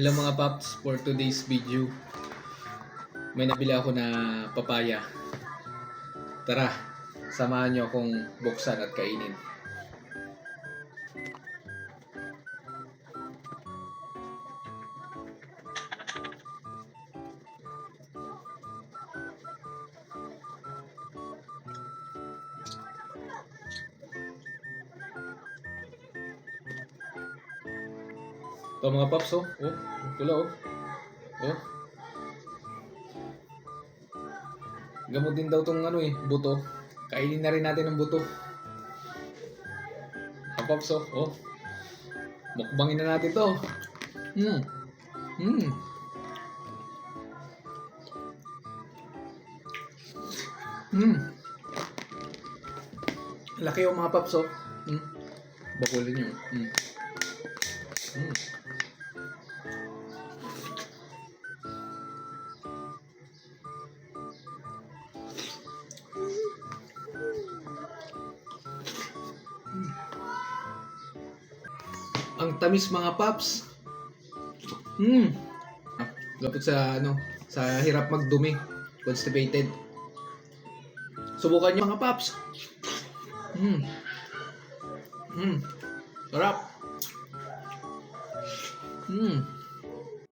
Hello mga paps, for today's video may nabili ako na papaya. Tara, samahan nyo akong buksan at kainin. Ito mga paps, oh. Oh, pula, oh. Oh. Gamot din daw tong buto. Kainin na rin natin ang buto. Mga paps, oh. Oh. Mukbangin na natin to. Laki yung mga paps, oh. Bakulin nyo. Ang tamis mga paps. Lapit sa sa hirap magdumi, constipated. Subukan niyo mga paps. Sarap.